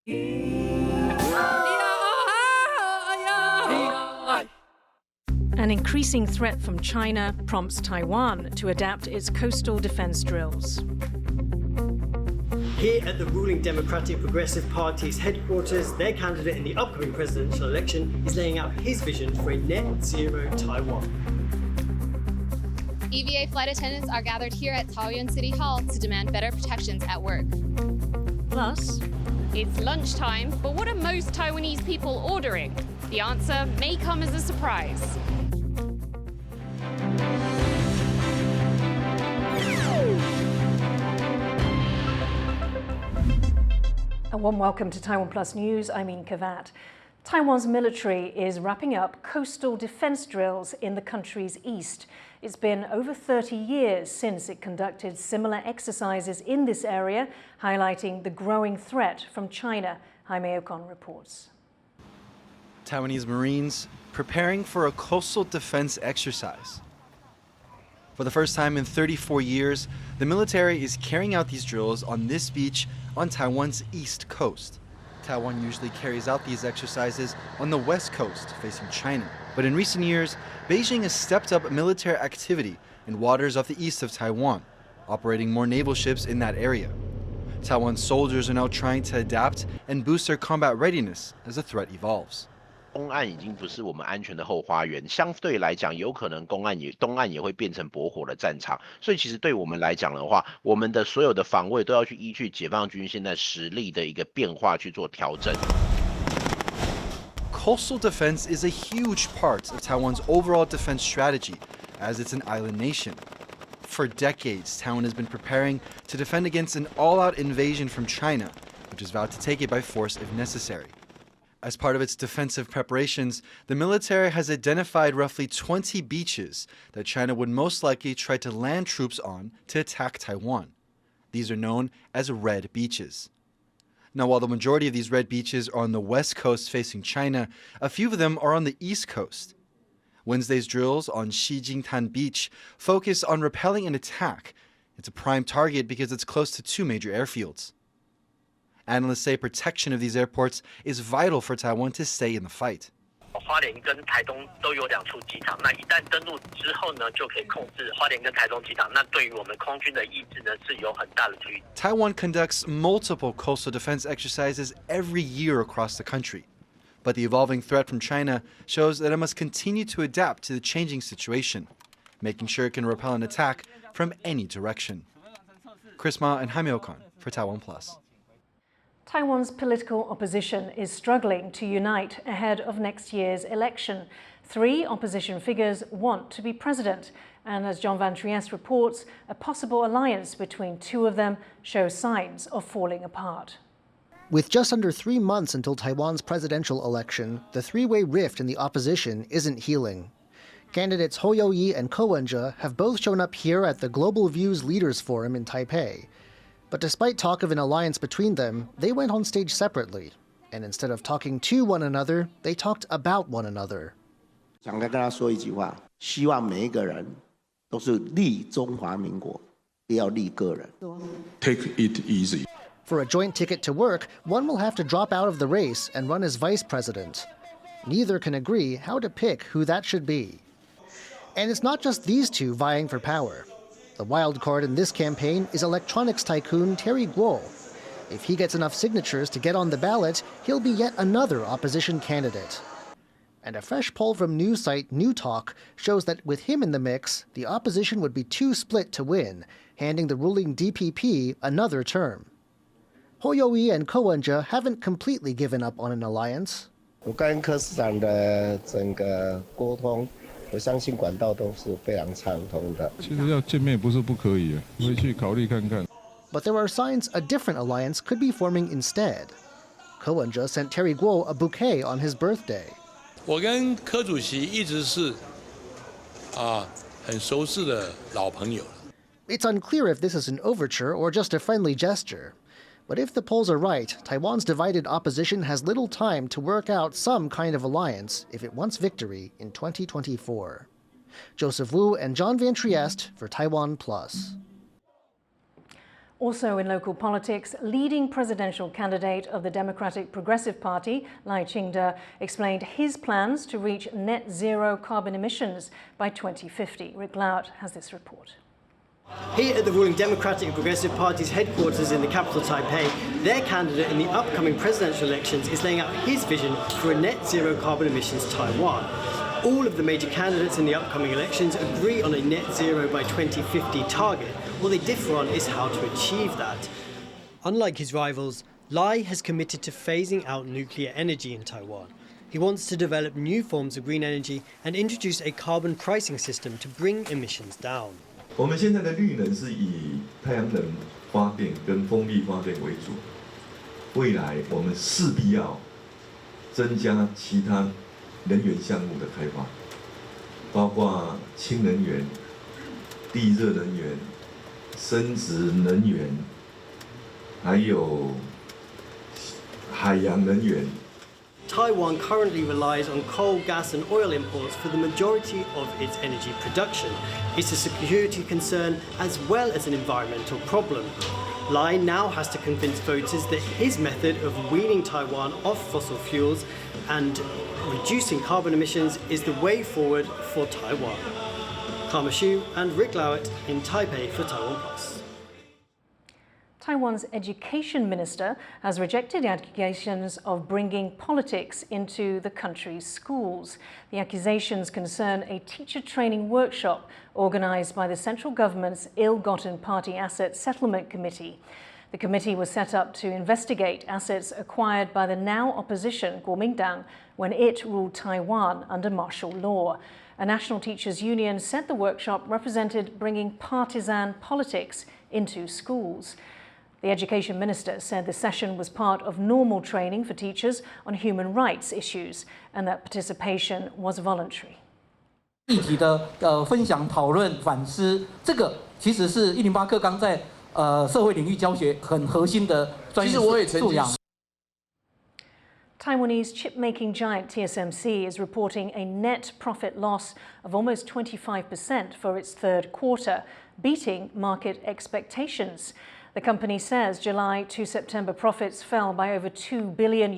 An increasing threat from China prompts Taiwan to adapt its coastal defense drills. Here at the ruling Democratic Progressive Party's headquarters, their candidate in the upcoming presidential election is laying out his vision for a net zero Taiwan. EVA flight attendants are gathered here at Taoyuan City Hall to demand better protections at work. Plus, it's lunchtime, but what are most Taiwanese people ordering? The answer may come as a surprise. a warm welcome to Taiwan Plus News. I'm Ian Kavat. Taiwan's military is wrapping up coastal defense drills in the country's east. It's been over 30 years since it conducted similar exercises in this area, highlighting the growing threat from China. Jaime Ocon reports. Taiwanese Marines preparing for a coastal defense exercise. For the first time in 34 years, the military is carrying out these drills on this beach on Taiwan's east coast. Taiwan usually carries out these exercises on the west coast, facing China. But in recent years, Beijing has stepped up military activity in waters off the east of Taiwan, operating more naval ships in that area. Taiwan's soldiers are now trying to adapt and boost their combat readiness as the threat evolves. 东岸已经不是我们安全的后花园，相对来讲，有可能东岸也会变成駁火的战场。所以其实对我们来讲的话，我们的所有的防卫都要去依据解放军现在实力的一个变化去做调整。Coastal defense is a huge part of Taiwan's overall defense strategy, as it's an island nation. For decades, Taiwan has been preparing to defend against an all-out invasion from China, which has vowed to take it by force if necessary. As part of its defensive preparations, the military has identified roughly 20 beaches that China would most likely try to land troops on to attack Taiwan. These are known as red beaches. Now, while the majority of these red beaches are on the west coast facing China, a few of them are on the east coast. Wednesday's drills on Xijingtan Beach focus on repelling an attack. It's a prime target because it's close to two major airfields. Analysts say protection of these airports is vital for Taiwan to stay in the fight. Taiwan conducts multiple coastal defense exercises every year across the country. But the evolving threat from China shows that it must continue to adapt to the changing situation, making sure it can repel an attack from any direction. Chris Ma and Jaime Ocon for Taiwan Plus. Taiwan's political opposition is struggling to unite ahead of next year's election. 3 opposition figures want to be president, and as John Van Trieste reports, a possible alliance between 2 of them shows signs of falling apart. With just under 3 months until Taiwan's presidential election, the three-way rift in the opposition isn't healing. Candidates Xiaoliuqiu and Ko Wen-je have both shown up here at the Global Views Leaders Forum in Taipei. But despite talk of an alliance between them, they went on stage separately. And instead of talking to one another, they talked about one another. 想跟大家说一句话，希望每一个人都是利中华民国，不要利个人。Take it easy. For a joint ticket to work, one will have to drop out of the race and run as vice president. Neither can agree how to pick who that should be. And it's not just these two vying for power. The wild card in this campaign is electronics tycoon Terry Guo. If he gets enough signatures to get on the ballot, he'll be yet another opposition candidate. And a fresh poll from news site New Talk shows that with him in the mix, the opposition would be too split to win, handing the ruling DPP another term. Xiaoliuqiu and Ko Wen-je haven't completely given up on an alliance. 我跟柯市长的整个沟通，我相信管道都是非常畅通的。其实要见面不是不可以，回去考虑看看。But there are signs a different alliance could be forming instead. Ko Wen-je sent Terry Guo a bouquet on his birthday. 我跟柯主席一直是很熟识的老朋友。It's unclear if this is an overture or just a friendly gesture. But if the polls are right, Taiwan's divided opposition has little time to work out some kind of alliance if it wants victory in 2024. Joseph Wu and John Van Trieste for Taiwan Plus. Also in local politics, leading presidential candidate of the Democratic Progressive Party, Chinga, explained his plans to reach net zero carbon emissions by 2050. Rick Lout has this report. Here at the ruling Democratic Progressive Party's headquarters in the capital Taipei, their candidate in the upcoming presidential elections is laying out his vision for a net zero carbon emissions Taiwan. All of the major candidates in the upcoming elections agree on a net zero by 2050 target. What they differ on is how to achieve that. Unlike his rivals, Lai has committed to phasing out nuclear energy in Taiwan. He wants to develop new forms of green energy and introduce a carbon pricing system to bring emissions down. 我们现在的绿能是以太阳能发电跟风力发电为主，未来我们势必要增加其他能源项目的开发，包括氢能源、地热能源、生质能源，还有海洋能源。 Taiwan currently relies on coal, gas and oil imports for the majority of its energy production. It's a security concern as well as an environmental problem. Lai now has to convince voters that his method of weaning Taiwan off fossil fuels and reducing carbon emissions is the way forward for Taiwan. Karma Xu and Rick Lout in Taipei for TaiwanPlus. Taiwan's education minister has rejected accusations of bringing politics into the country's schools. The accusations concern a teacher training workshop organised by the central government's Ill-Gotten Party Asset Settlement Committee. The committee was set up to investigate assets acquired by the now opposition Kuomintang when it ruled Taiwan under martial law. A national teachers' union said the workshop represented bringing partisan politics into schools. The education minister said the session was part of normal training for teachers on human rights issues and that participation was voluntary. 议题的分享、讨论、反思，这个其实是108课纲在社会领域教学很核心的专业素养。 Taiwanese chip-making giant TSMC is reporting a net profit loss of almost 25% for its third quarter, beating market expectations. The company says July to September profits fell by over $2 billion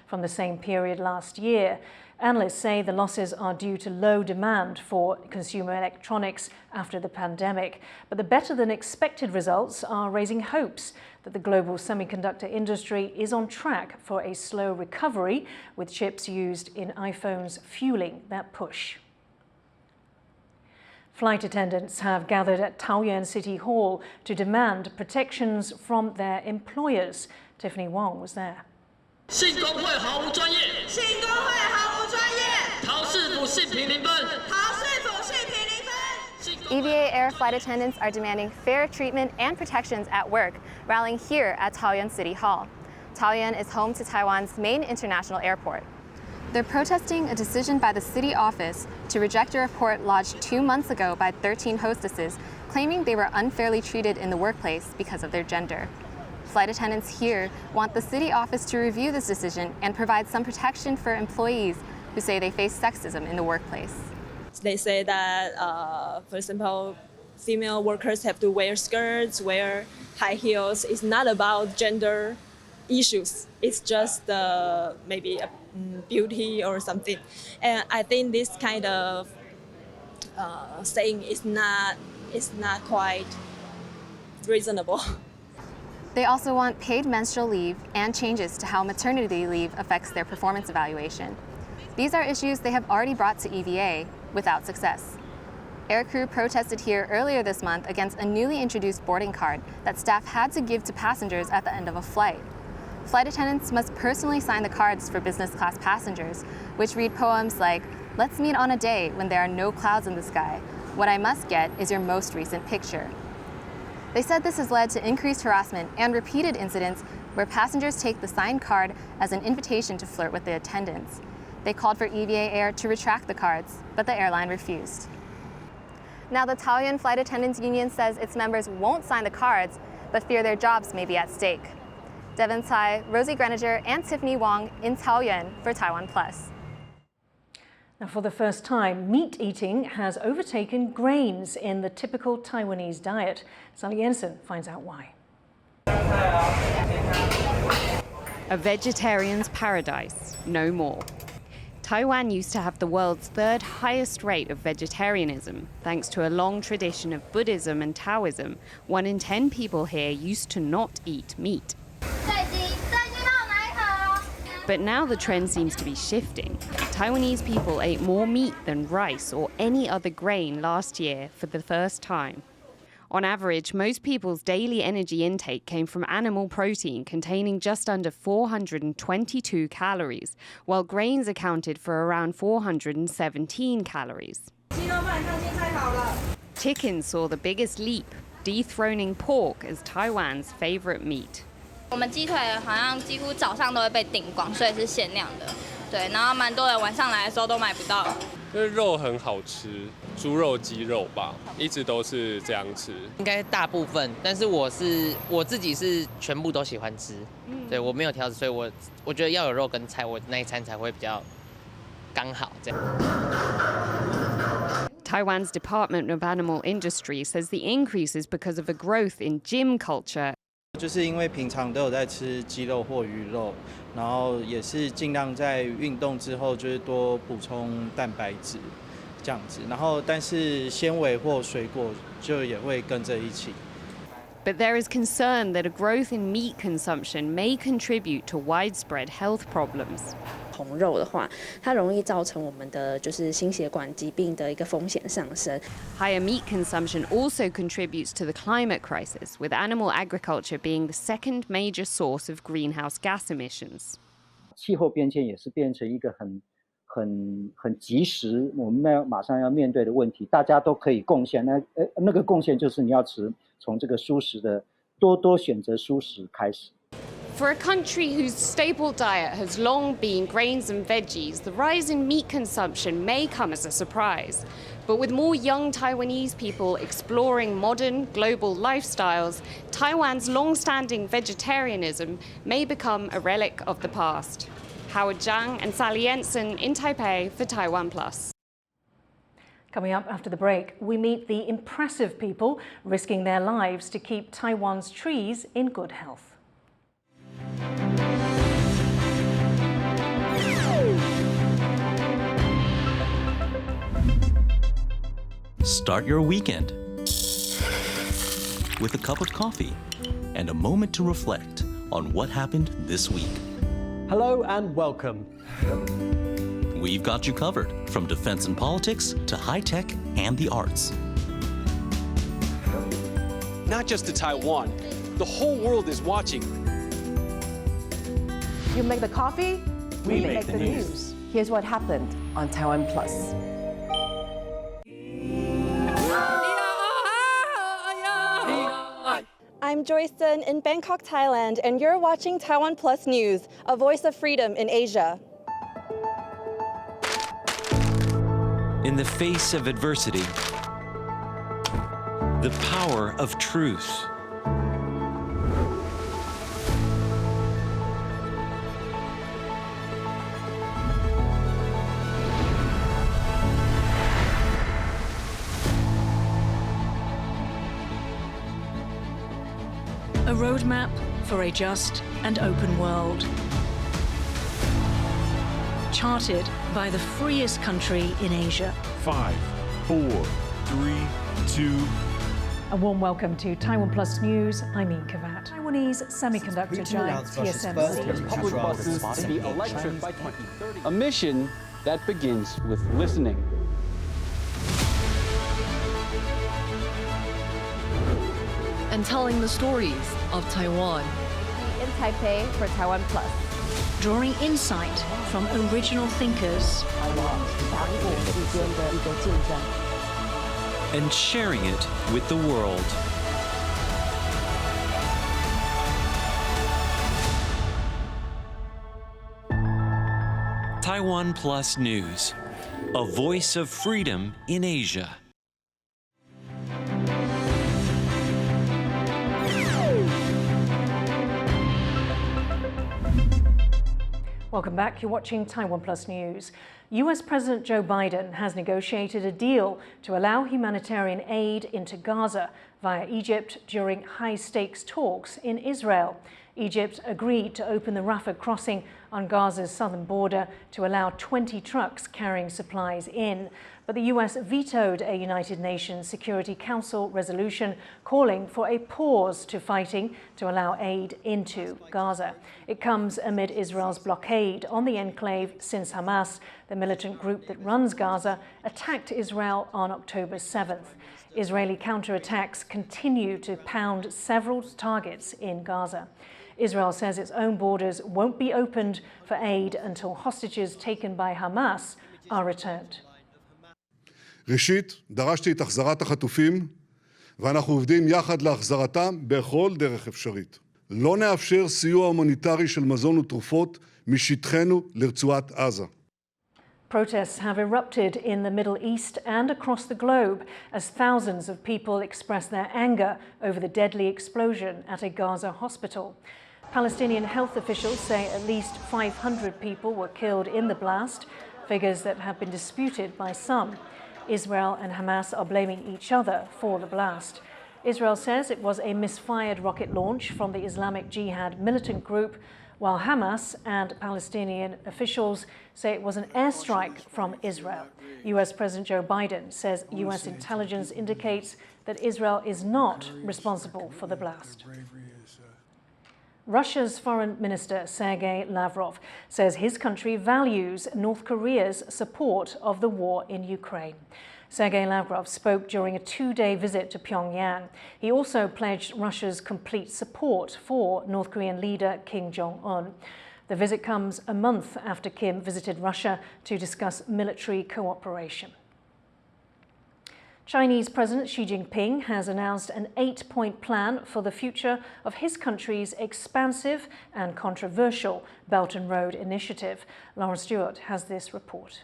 from the same period last year. Analysts say the losses are due to low demand for consumer electronics after the pandemic. But the better-than-expected results are raising hopes that the global semiconductor industry is on track for a slow recovery, with chips used in iPhones fueling that push. Flight attendants have gathered at Taoyuan City Hall to demand protections from their employers. Tiffany Wong was there. EVA Air flight attendants are demanding fair treatment and protections at work, rallying here at Taoyuan City Hall. Taoyuan is home to Taiwan's main international airport. They're protesting a decision by the city office to reject a report lodged 2 months ago by 13 hostesses, claiming they were unfairly treated in the workplace because of their gender. Flight attendants here want the city office to review this decision and provide some protection for employees who say they face sexism in the workplace. They say that, for example, female workers have to wear skirts, wear high heels. It's not about gender issues. It's just maybe a beauty or something. And I think this kind of saying is not quite reasonable. They also want paid menstrual leave and changes to how maternity leave affects their performance evaluation. These are issues they have already brought to EVA without success. Aircrew protested here earlier this month against a newly introduced boarding card that staff had to give to passengers at the end of a flight. Flight attendants must personally sign the cards for business class passengers, which read poems like, "Let's meet on a day when there are no clouds in the sky. What I must get is your most recent picture." They said this has led to increased harassment and repeated incidents where passengers take the signed card as an invitation to flirt with the attendants. They called for EVA Air to retract the cards, but the airline refused. Now the Taoyuan Flight Attendants Union says its members won't sign the cards, but fear their jobs may be at stake. Devin Tsai, Rosie Greninger, and Tiffany Wong in Taoyuan for TaiwanPlus. Now, for the first time, meat eating has overtaken grains in the typical Taiwanese diet. Sally Jensen finds out why. A vegetarian's paradise, no more. Taiwan used to have the world's third highest rate of vegetarianism, thanks to a long tradition of Buddhism and Taoism. 1 in 10 people here used to not eat meat. But now the trend seems to be shifting. Taiwanese people ate more meat than rice or any other grain last year for the first time. On average, most people's daily energy intake came from animal protein containing just under 422 calories, while grains accounted for around 417 calories. Chicken saw the biggest leap, dethroning pork as Taiwan's favorite meat. 我们鸡腿好像几乎早上都会被订光，所以是限量的。对，然后蛮多人晚上来的时候都买不到。因为肉很好吃，猪肉、鸡肉吧，一直都是这样吃。应该大部分，但是我自己是全部都喜欢吃。对，我没有挑食，所以我觉得要有肉跟菜，我那一餐才会比较刚好这样。 Taiwan's Department of Animal Industry says the increase is because of a growth in gym culture. 就是因为平常都有在吃鸡肉或鱼肉，然后也是尽量在运动之后就是多补充蛋白质，这样子。然后但是纤维或水果就也会跟着一起。 But there is concern that a growth in meat consumption may contribute to widespread health problems. 红肉的话，它容易造成我们的就是心血管疾病的一个风险上升。 Higher meat consumption also contributes to the climate crisis, with animal agriculture being the second major source of greenhouse gas emissions. 气候变迁也是变成一个很及时，我们马上要面对的问题，大家都可以贡献。那个贡献就是你要从这个蔬食的多选择蔬食开始。 For a country whose staple diet has long been grains and veggies, the rise in meat consumption may come as a surprise. But with more young Taiwanese people exploring modern global lifestyles, Taiwan's long-standing vegetarianism may become a relic of the past. Howard Zhang and Sally Jensen in Taipei for TaiwanPlus. Coming up after the break, we meet the impressive people risking their lives to keep Taiwan's trees in good health. Start your weekend with a cup of coffee and a moment to reflect on what happened this week. Hello and welcome. We've got you covered, from defense and politics to high tech and the arts. Not just to Taiwan, the whole world is watching. You make the coffee, we make the news. Here's what happened on TaiwanPlus. I'm Joyson in Bangkok, Thailand, and you're watching TaiwanPlus News, a voice of freedom in Asia. In the face of adversity, the power of truth. A roadmap for a just and open world. Charted by the freest country in Asia. 5, 4, 3, 2. A warm welcome to TaiwanPlus News. I'm Yin Kavat. Taiwanese semiconductor giant TSMC. Public buses to be electric by 2030. A mission that begins with listening. And telling the stories of Taiwan. In Taipei for TaiwanPlus. Drawing insight from original thinkers. And sharing it with the world. TaiwanPlus News, a voice of freedom in Asia. Welcome back. You're watching TaiwanPlus News. US President Joe Biden has negotiated a deal to allow humanitarian aid into Gaza via Egypt during high-stakes talks in Israel. Egypt agreed to open the Rafah crossing on Gaza's southern border to allow 20 trucks carrying supplies in. But the US vetoed a United Nations Security Council resolution calling for a pause to fighting to allow aid into Gaza. It comes amid Israel's blockade on the enclave since Hamas, the militant group that runs Gaza, attacked Israel on October 7th. Israeli counterattacks continue to pound several targets in Gaza. Israel says its own borders won't be opened for aid until hostages taken by Hamas are returned. ראשית, דרשתי את החזרת החטופים, ואנחנו עובדים יחד להחזרתם בכל דרך אפשרית. לא נאפשר סיוע הומניטרי של מזון ותרופות משטחנו לרצועת עזה. Protests have erupted in the Middle East and across the globe as thousands of people express their anger over the deadly explosion at a Gaza hospital. Palestinian health officials say at least 500 people were killed in the blast, figures that have been disputed by some. Israel and Hamas are blaming each other for the blast. Israel says it was a misfired rocket launch from the Islamic Jihad militant group, while Hamas and Palestinian officials say it was an airstrike from Israel. US President Joe Biden says US intelligence indicates that Israel is not responsible for the blast. Russia's Foreign Minister Sergei Lavrov says his country values North Korea's support of the war in Ukraine. Sergei Lavrov spoke during a two-day visit to Pyongyang. He also pledged Russia's complete support for North Korean leader Kim Jong-un. The visit comes a month after Kim visited Russia to discuss military cooperation. Chinese President Xi Jinping has announced an 8-point plan for the future of his country's expansive and controversial Belt and Road Initiative. Lauren Stewart has this report.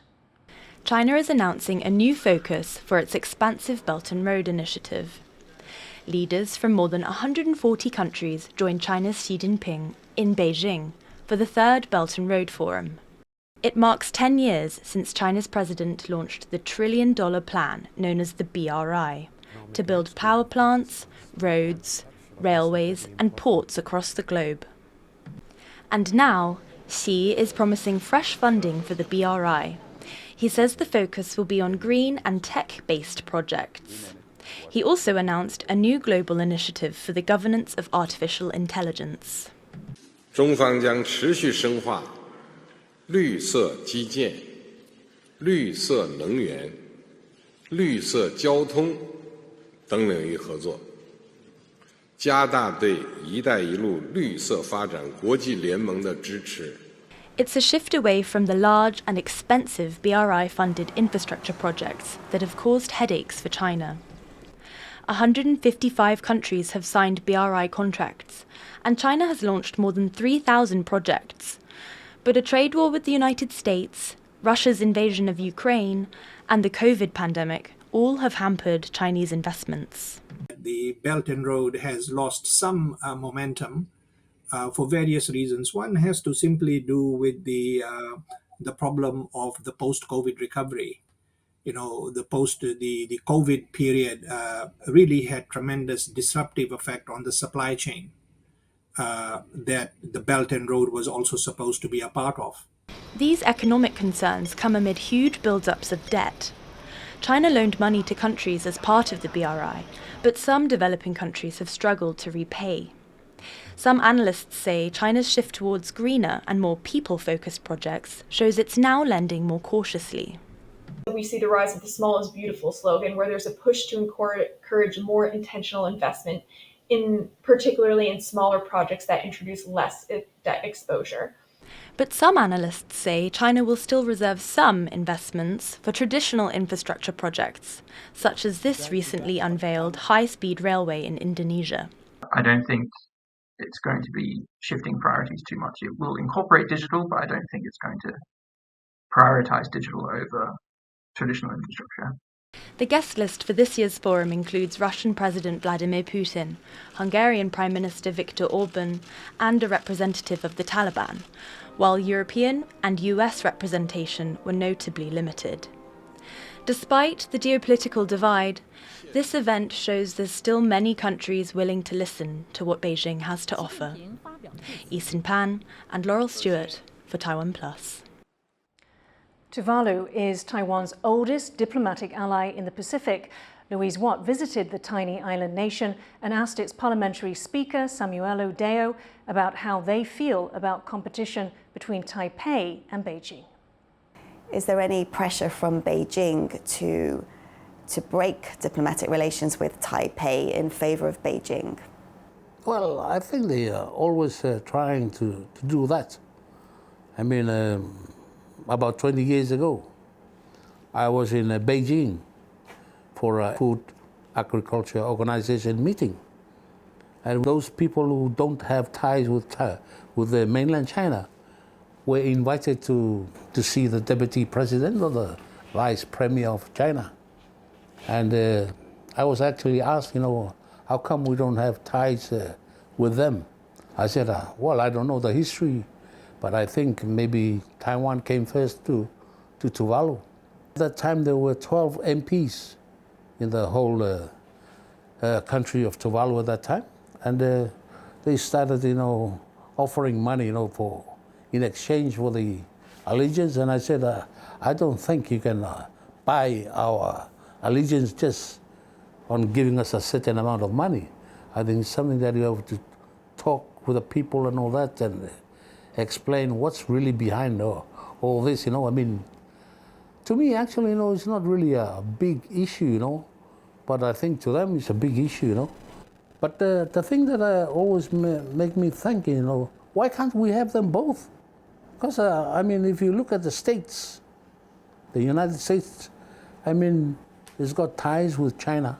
China is announcing a new focus for its expansive Belt and Road Initiative. Leaders from more than 140 countries joined China's Xi Jinping in Beijing for the third Belt and Road Forum. It marks 10 years since China's president launched the trillion-dollar plan known as the BRI to build power plants, roads, railways and ports across the globe. And now, Xi is promising fresh funding for the BRI. He says the focus will be on green and tech-based projects. He also announced a new global initiative for the governance of artificial intelligence. 中方将持续深化绿色基建、绿色能源、绿色交通等领域合作，加大对“一带一路”绿色发展国际联盟的支持。 It's a shift away from the large and expensive BRI-funded infrastructure projects that have caused headaches for China. 155 countries have signed BRI contracts, and China has launched more than 3,000 projects. But a trade war with the United States, Russia's invasion of Ukraine, and the COVID pandemic all have hampered Chinese investments. The Belt and Road has lost some momentum for various reasons. One has to simply do with the problem of the post-COVID recovery. You know, the COVID period really had tremendous disruptive effect on the supply chain that the Belt and Road was also supposed to be a part of. These economic concerns come amid huge build-ups of debt. China loaned money to countries as part of the BRI, but some developing countries have struggled to repay. Some analysts say China's shift towards greener and more people-focused projects shows it's now lending more cautiously. We see the rise of the small is beautiful slogan, where there's a push to encourage more intentional investment, particularly in smaller projects that introduce less debt exposure. But some analysts say China will still reserve some investments for traditional infrastructure projects, such as this recently unveiled high-speed railway in Indonesia. I don't think it's going to be shifting priorities too much. It will incorporate digital, but I don't think it's going to prioritize digital over traditional infrastructure. The guest list for this year's forum includes Russian President Vladimir Putin, Hungarian Prime Minister Viktor Orban, and a representative of the Taliban, while European and US representation were notably limited. Despite the geopolitical divide, this event shows there's still many countries willing to listen to what Beijing has to offer. Eason Pan and Laurel Stewart for TaiwanPlus. Tuvalu is Taiwan's oldest diplomatic ally in the Pacific. Louise Watt visited the tiny island nation and asked its parliamentary speaker, Xiaoliuqiu, about how they feel about competition between Taipei and Beijing. Is there any pressure from Beijing to break diplomatic relations with Taipei in favor of Beijing? Well, I think they are always trying to do that. I mean, about 20 years ago, I was in Beijing for a Food Agriculture Organization meeting. And those people who don't have ties with the mainland China were invited to see the deputy president or the vice premier of China. And I was actually asked, how come we don't have ties with them? I said, well, I don't know the history, but I think maybe Taiwan came first to Tuvalu. At that time, there were 12 MPs in the whole country of Tuvalu at that time. And they started, offering money, in exchange for the allegiance. And I said, I don't think you can buy our allegiance just on giving us a certain amount of money. I think it's something that you have to talk with the people and all that and explain what's really behind all this, I mean, to me, actually, it's not really a big issue, but I think to them it's a big issue, But the thing that always make me think, why can't we have them both? Because, I mean, if you look at the States, the United States, I mean, it's got ties with China.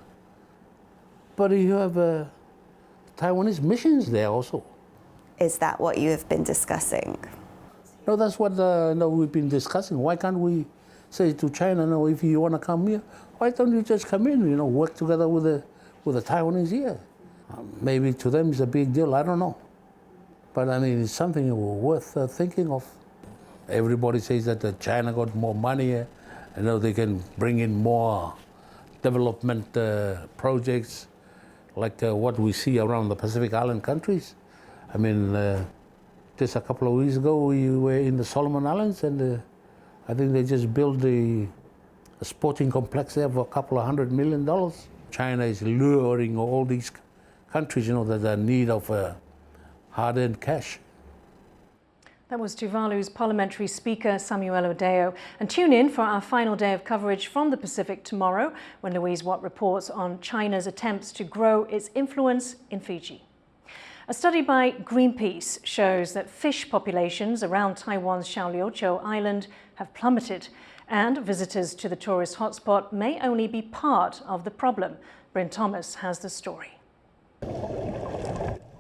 But you have Taiwanese missions there also. Is that what you have been discussing? No, that's what we've been discussing. Why can't we say to China, no, if you want to come here, why don't you just come in, work together with the Taiwanese here? Maybe to them it's a big deal, I don't know. But I mean, it's something worth thinking of. Everybody says that China got more money, they can bring in more development projects like what we see around the Pacific Island countries. I mean, just a couple of weeks ago, we were in the Solomon Islands, and I think they just built a sporting complex there for a couple of $100 million. China is luring all these countries, that are in need of hard-earned cash. That was Tuvalu's parliamentary speaker, Xiaoliuqiu. And tune in for our final day of coverage from the Pacific tomorrow, when Louise Watt reports on China's attempts to grow its influence in Fiji. A study by Greenpeace shows that fish populations around Taiwan's Xiaoliuqiu Island have plummeted, and visitors to the tourist hotspot may only be part of the problem. Bryn Thomas has the story.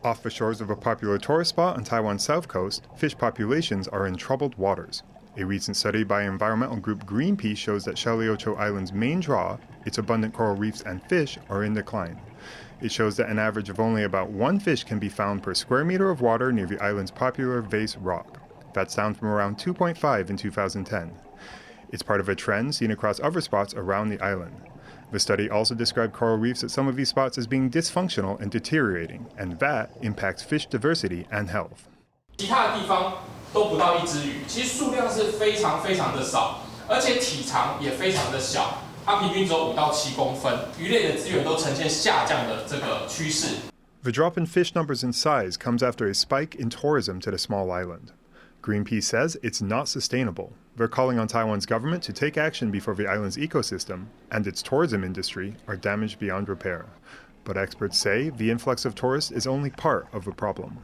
Off the shores of a popular tourist spot on Taiwan's south coast, fish populations are in troubled waters. A recent study by environmental group Greenpeace shows that Xiaoliuqiu Island's main draw, its abundant coral reefs and fish, are in decline. It shows that an average of only about one fish can be found per square meter of water near the island's popular vase rock. That's down from around 2.5 in 2010. It's part of a trend seen across other spots around the island. The study also described coral reefs at some of these spots as being dysfunctional and deteriorating, and that impacts fish diversity and health. 其他的地方都不到1只鱼，其实数量是非常的少，而且体长也非常的小，它平均只有5到7公分，鱼类的资源都呈现下降的这个趋势。The drop in fish numbers and size comes after a spike in tourism to the small island. Greenpeace says it's not sustainable. They're calling on Taiwan's government to take action before the island's ecosystem and its tourism industry are damaged beyond repair. But experts say the influx of tourists is only part of the problem.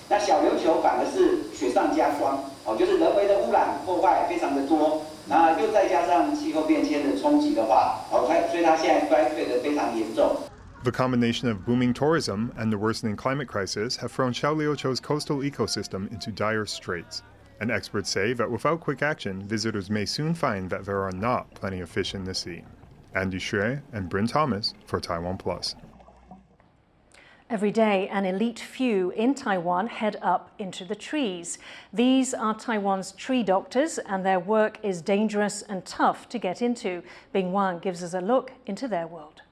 那小琉球反而是雪上加霜，就是人为的污染破坏非常的多，然后又再加上气候变迁的冲击的话，所以它现在衰退的非常严重。 The combination of booming tourism and the worsening climate crisis have thrown Xiaoliuqiu's coastal ecosystem into dire straits. And experts say that without quick action, visitors may soon find that there are not plenty of fish in the sea. Andy Xue and Bryn Thomas for TaiwanPlus. Every day, an elite few in Taiwan head up into the trees. These are Taiwan's tree doctors, and their work is dangerous and tough to get into. Bing Wang gives us a look into their world.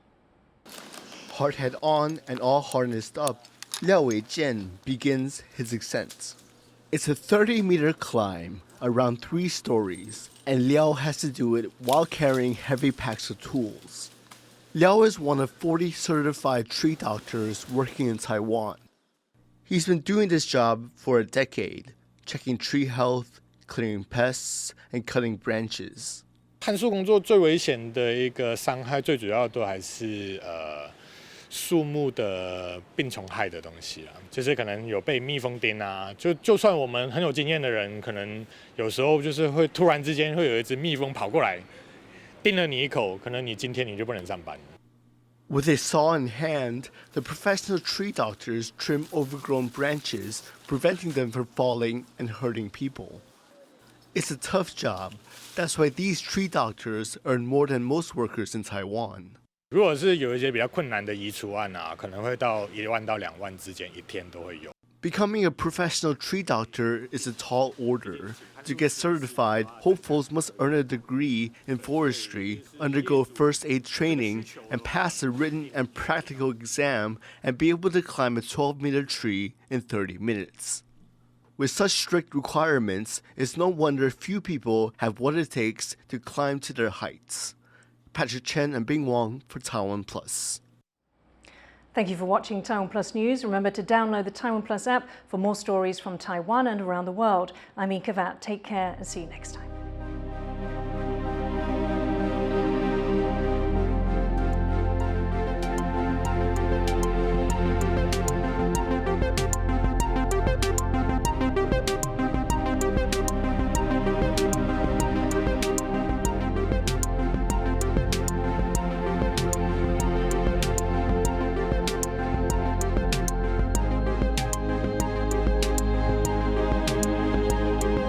Hard hat on and all harnessed up, Liao Weijian begins his ascent. It's a 30-meter climb, around 3 stories, and Liao has to do it while carrying heavy packs of tools. Liao is one of 40 certified tree doctors working in Taiwan. He's been doing this job for a decade, checking tree health, clearing pests, and cutting branches. 攀树工作最危险的一个伤害，最主要都还是树木的病虫害的东西啊，就是可能有被蜜蜂叮啊，就算我们很有经验的人，可能有时候就是会突然之间会有一只蜜蜂跑过来。 叮了你一口，可能你今天你就不能上班。 With a saw in hand, the professional tree doctors trim overgrown branches, preventing them from falling and hurting people. It's a tough job. That's why these tree doctors earn more than most workers in Taiwan. 如果是有一些比较困难的移除案啊，可能会到1万到2万之间，一天都会有。 Becoming a professional tree doctor is a tall order. To get certified, hopefuls must earn a degree in forestry, undergo first aid training, and pass a written and practical exam and be able to climb a 12-meter tree in 30 minutes. With such strict requirements, it's no wonder few people have what it takes to climb to their heights. Patrick Chen and Bing Wang for TaiwanPlus. Thank you for watching TaiwanPlus News. Remember to download the TaiwanPlus app for more stories from Taiwan and around the world. I'm Louise Watt. Take care and see you next time.